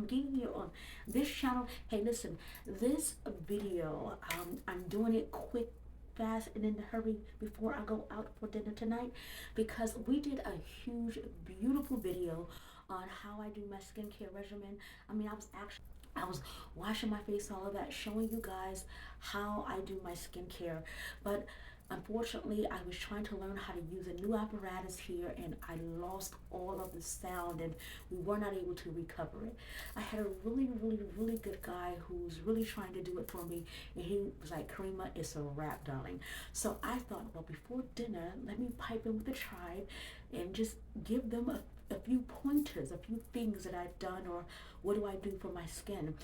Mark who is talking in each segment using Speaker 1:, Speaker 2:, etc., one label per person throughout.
Speaker 1: I'm getting you on this channel. Hey, listen, this video, I'm doing it quick, fast, and in a hurry before I go out for dinner tonight, because we did a huge, beautiful video on how I do my skincare regimen. I mean, I was washing my face, all of that, showing you guys how I do my skincare. But unfortunately, I was trying to learn how to use a new apparatus here, and I lost all of the sound, and we were not able to recover it. I had a really, really, really good guy who's really trying to do it for me, and he was like, Karima, it's a wrap, darling. So I thought, well, before dinner, let me pipe in with the tribe and just give them a few pointers, a few things that I've done, or what do I do for my skin.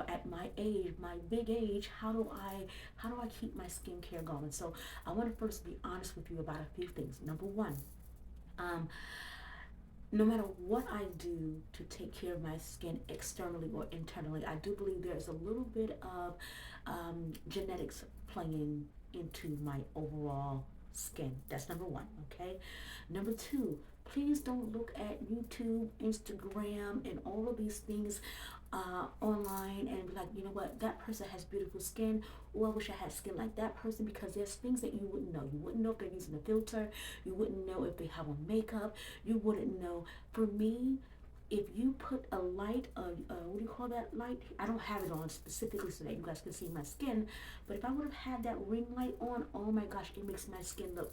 Speaker 1: At my age, my big age, how do I keep my skincare going? So I want to first be honest with you about a few things. Number one, um, no matter what I do to take care of my skin externally or internally, I do believe there's a little bit of genetics playing into my overall skin. That's number one, okay? Number two, please don't look at YouTube, Instagram, and all of these things online and be like, you know what, that person has beautiful skin. Oh, I wish I had skin like that person, because there's things that you wouldn't know. You wouldn't know if they're using a filter. You wouldn't know if they have on makeup. You wouldn't know. For me, if you put a light, what do you call that light? I don't have it on specifically so that you guys can see my skin, but if I would have had that ring light on, oh my gosh, it makes my skin look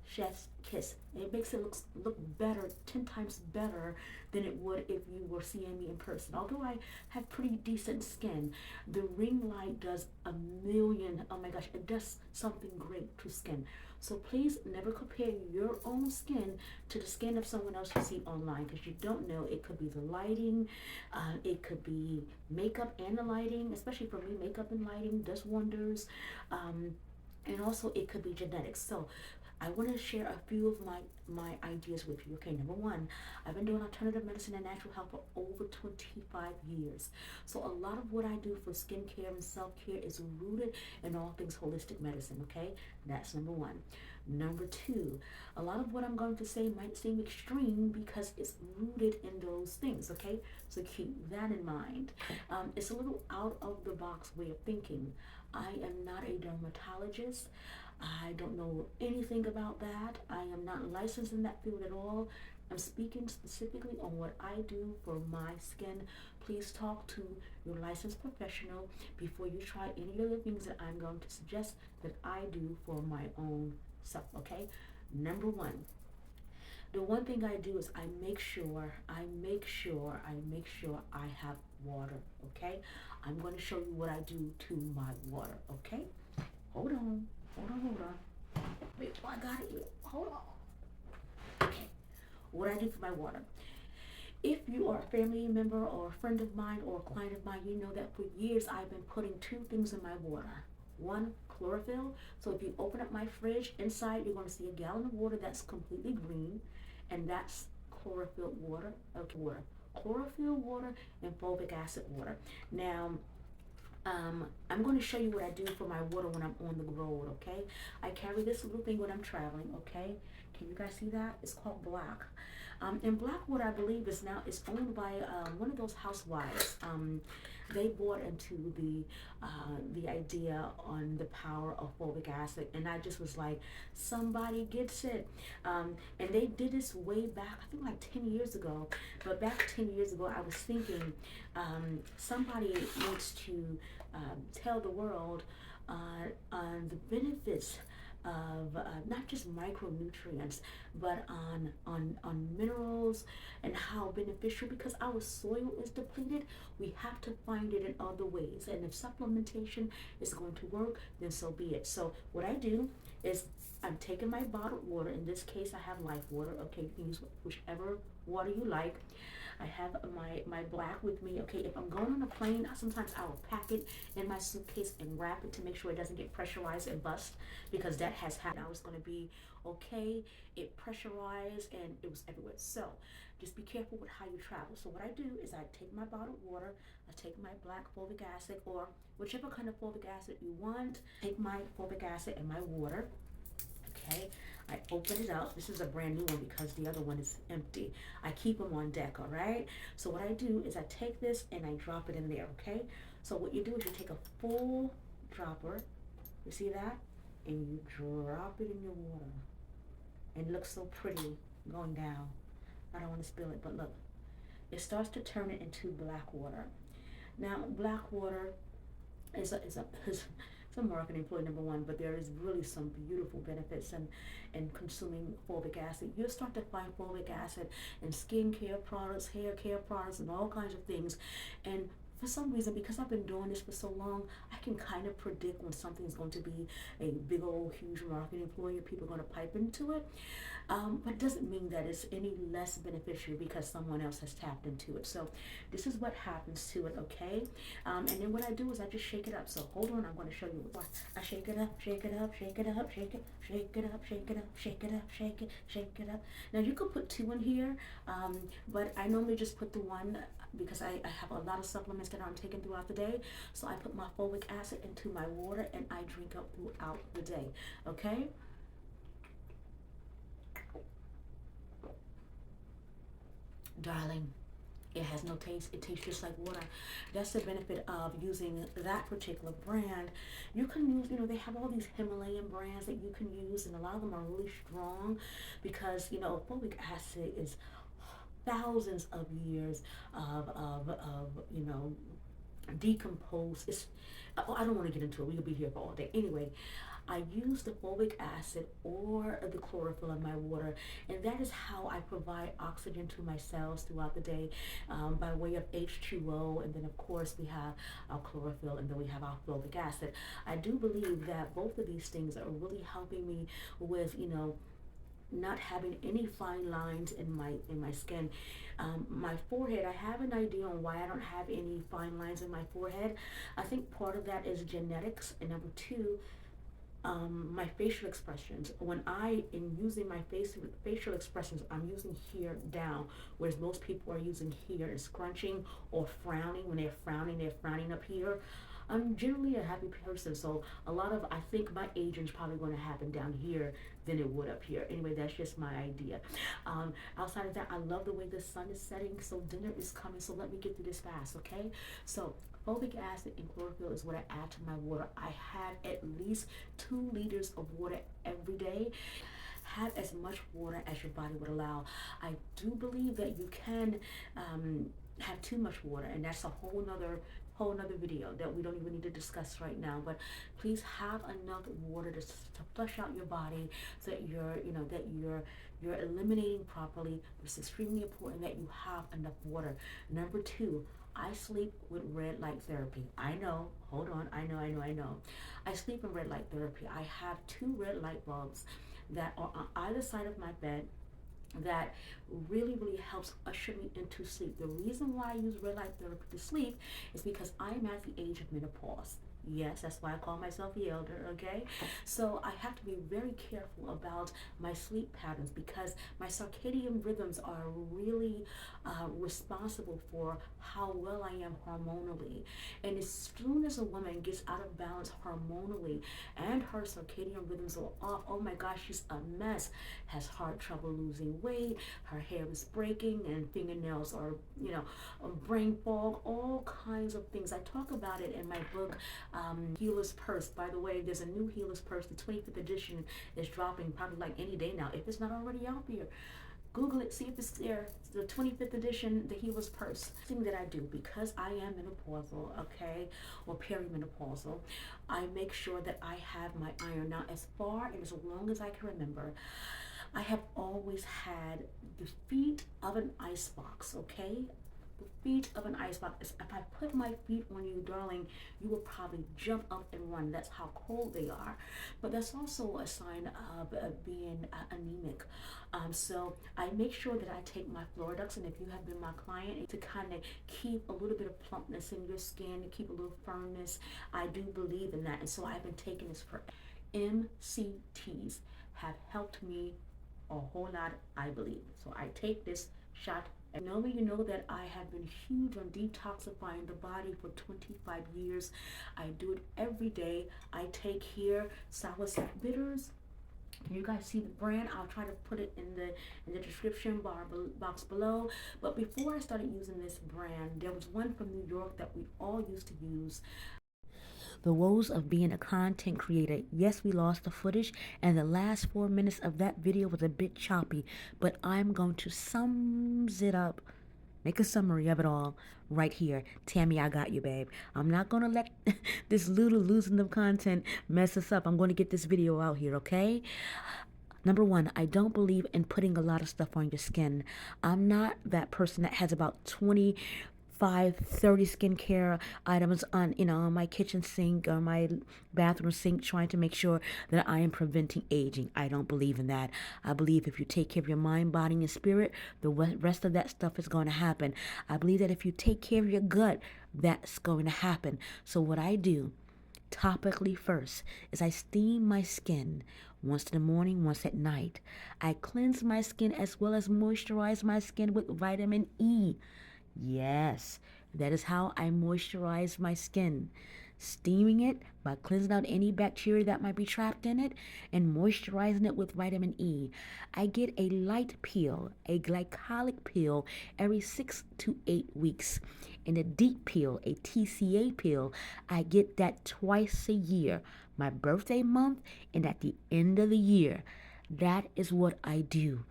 Speaker 1: chef's kiss. It makes it look better, 10 times better than it would if you were seeing me in person. Although I have pretty decent skin, the ring light does a million, oh my gosh, it does something great to skin. So please never compare your own skin to the skin of someone else you see online, because you don't know. It could be the lighting, it could be makeup and the lighting. Especially for me, makeup and lighting does wonders. And also it could be genetics. So I want to share a few of my ideas with you. Okay, number one, I've been doing alternative medicine and natural health for over 25 years. So a lot of what I do for skincare and self-care is rooted in all things holistic medicine, okay? That's number one. Number two, a lot of what I'm going to say might seem extreme because it's rooted in those things, okay? So keep that in mind. It's a little out of the box way of thinking. I am not a dermatologist. I don't know anything about that. I am not licensed in that field at all. I'm speaking specifically on what I do for my skin. Please talk to your licensed professional before you try any of the things that I'm going to suggest that I do for my own self, okay? Number one, the one thing I do is I make sure I have water, okay? I'm going to show you what I do to my water, okay? Hold on. Wait, I got it. Hold on. Okay, what I do for my water. If you are a family member or a friend of mine or a client of mine, you know that for years I've been putting two things in my water. One, chlorophyll. So if you open up my fridge, inside you're going to see a gallon of water that's completely green, and that's chlorophyll water. Okay, water. Chlorophyll water and fulvic acid water. Now, I'm going to show you what I do for my water when I'm on the road, okay? I carry this little thing when I'm traveling, okay? Can you guys see that? It's called Black. And Black water, I believe, is owned by one of those housewives. They bought into the idea on the power of fulvic acid, and I just was like, somebody gets it. And they did this way back, I think like 10 years ago. But back 10 years ago, I was thinking somebody needs to tell the world on the benefits of not just micronutrients, but on minerals and how beneficial, because our soil is depleted. We have to find it in other ways, and if supplementation is going to work, then so be it. So what I do is I'm taking my bottled water. In this case, I have life water. Okay, you can use whichever water you like. I have my Black with me. Okay, if I'm going on a plane, sometimes I will pack it in my suitcase and wrap it to make sure it doesn't get pressurized and bust, because that has happened. I was going to be okay. It pressurized and it was everywhere. So just be careful with how you travel. So what I do is I take my bottled water, I take my Black fulvic acid, or whichever kind of fulvic acid you want. Take my fulvic acid and my water. Okay, I open it up. This is a brand new one because the other one is empty. I keep them on deck, all right? So what I do is I take this and I drop it in there, okay? So what you do is you take a full dropper, you see that? And you drop it in your water. And it looks so pretty going down. I don't want to spill it, but look. It starts to turn it into black water. Now, black water is a marketing ploy number one, but there is really some beautiful benefits in consuming fulvic acid. You'll start to find fulvic acid in skincare products, hair care products, and all kinds of things. And for some reason, because I've been doing this for so long, I can kind of predict when something's going to be a big old huge marketing ploy. People are going to pipe into it. But it doesn't mean that it's any less beneficial because someone else has tapped into it. So this is what happens to it, okay? And then what I do is I just shake it up. So hold on, I'm going to show you what I shake it up, shake it up, shake it up, shake it, shake it up, shake it up, shake it up, shake it, shake it up. Now you could put two in here, but I normally just put the one because I have a lot of supplements that I'm taking throughout the day. So I put my fulvic acid into my water and I drink up throughout the day, okay? Darling, it has no taste. It tastes just like water. That's the benefit of using that particular brand. You can use, they have all these Himalayan brands that you can use, and a lot of them are really strong because, fulvic acid is thousands of years of decompose. I don't want to get into it. We could be here for all day. Anyway, I use the fulvic acid or the chlorophyll in my water, and that is how I provide oxygen to my cells throughout the day by way of H2O, and then of course we have our chlorophyll, and then we have our fulvic acid. I do believe that both of these things are really helping me with, not having any fine lines in my skin. My forehead, I have an idea on why I don't have any fine lines in my forehead. I think part of that is genetics, and number two, my facial expressions. When in using my facial expressions, I'm using here down, whereas most people are using here and scrunching or frowning. When they're frowning up here. I'm generally a happy person, so I think my aging is probably going to happen down here than it would up here. Anyway, that's just my idea. Outside of that, I love the way the sun is setting, so dinner is coming, so let me get through this fast, okay? So fulvic acid and chlorophyll is what I add to my water. I have at least 2 liters of water every day. Have as much water as your body would allow. I do believe that you can have too much water, and that's a whole nother video that we don't even need to discuss right now. But please have enough water to flush out your body so that you're eliminating properly. It's extremely important that you have enough water. Number 2, I sleep with red light therapy. I know, hold on, I know. I sleep in red light therapy. I have 2 red light bulbs that are on either side of my bed that really, really helps usher me into sleep. The reason why I use red light therapy to sleep is because I'm at the age of menopause. Yes, that's why I call myself the elder, okay? So I have to be very careful about my sleep patterns because my circadian rhythms are really responsible for how well I am hormonally. And as soon as a woman gets out of balance hormonally and her circadian rhythms are off, oh my gosh, she's a mess. Has heart trouble losing weight, her hair is breaking, and fingernails are, brain fog, all kinds of things. I talk about it in my book, Healer's Purse. By the way, there's a new Healer's Purse. The 25th edition is dropping probably like any day now, if it's not already out there. Google it, see if it's there. It's the 25th edition, the Healer's Purse. Thing that I do, because I am menopausal, okay, or perimenopausal, I make sure that I have my iron. Now, as far and as long as I can remember, I have always had the feet of an icebox, okay? The feet of an icebox. If I put my feet on you, darling, you will probably jump up and run. That's how cold they are. But that's also a sign of being anemic. So I make sure that I take my Floridux, and if you have been my client, to kind of keep a little bit of plumpness in your skin, to keep a little firmness. I do believe in that, and so I've been taking this for MCTs have helped me a whole lot, I believe. So I take this shot. And knowing that I have been huge on detoxifying the body for 25 years. I do it every day. I take here soursop bitters, Can you guys see the brand? I'll try to put it in the description box below. But before I started using this brand, there was one from New York that we all used to use. The woes of being a content creator. Yes, we lost the footage, and the last 4 minutes of that video was a bit choppy, but I'm going to sum it up, make a summary of it all right here. Tammy, I got you, babe. I'm not going to let this little losing of content mess us up. I'm going to get this video out here, okay? Number one, I don't believe in putting a lot of stuff on your skin. I'm not that person that has about 25, 30 skincare items on, on my kitchen sink or my bathroom sink, trying to make sure that I am preventing aging. I don't believe in that. I believe if you take care of your mind, body, and spirit, the rest of that stuff is going to happen. I believe that if you take care of your gut, that's going to happen. So what I do topically first is I steam my skin once in the morning, once at night. I cleanse my skin as well as moisturize my skin with vitamin E. Yes, that is how I moisturize my skin. Steaming it by cleansing out any bacteria that might be trapped in it and moisturizing it with vitamin E. I get a light peel, a glycolic peel, every 6 to 8 weeks. And a deep peel, a TCA peel, I get that twice a year, my birthday month and at the end of the year. That is what I do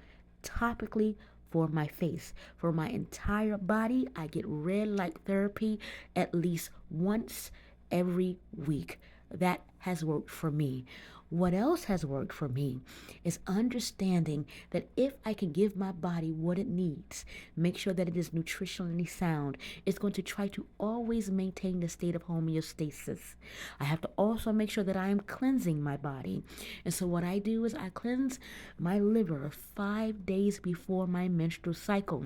Speaker 1: topically for my face. For my entire body, I get red light therapy at least once every week. That has worked for me. What else has worked for me is understanding that if I can give my body what it needs, make sure that it is nutritionally sound, it's going to try to always maintain the state of homeostasis. I have to also make sure that I am cleansing my body. And so what I do is I cleanse my liver 5 days before my menstrual cycle.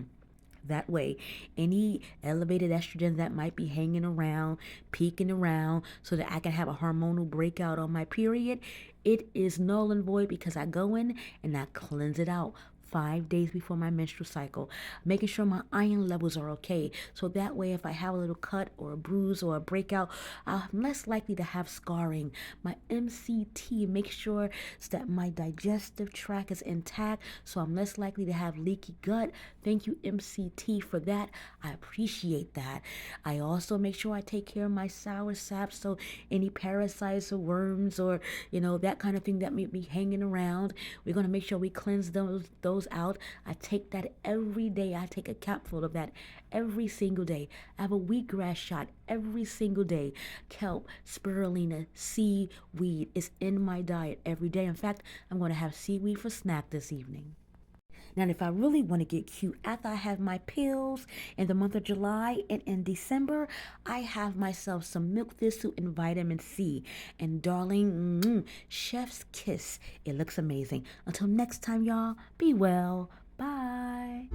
Speaker 1: That way, any elevated estrogen that might be hanging around, peeking around, so that I can have a hormonal breakout on my period, it is null and void because I go in and I cleanse it out 5 days before my menstrual cycle, making sure my iron levels are okay. So that way, if I have a little cut or a bruise or a breakout, I'm less likely to have scarring. My MCT makes sure that my digestive tract is intact, so I'm less likely to have leaky gut. Thank you, MCT, for that. I appreciate that. I also make sure I take care of my sour sap, so any parasites or worms or, that kind of thing that may be hanging around, we're going to make sure we cleanse those out. I take that every day. I take a capful of that every single day. I have a wheatgrass shot every single day. Kelp, spirulina, seaweed is in my diet every day. In fact, I'm going to have seaweed for snack this evening. Now, if I really want to get cute, after I have my pills in the month of July and in December, I have myself some milk thistle and vitamin C. And darling, chef's kiss. It looks amazing. Until next time, y'all, be well. Bye.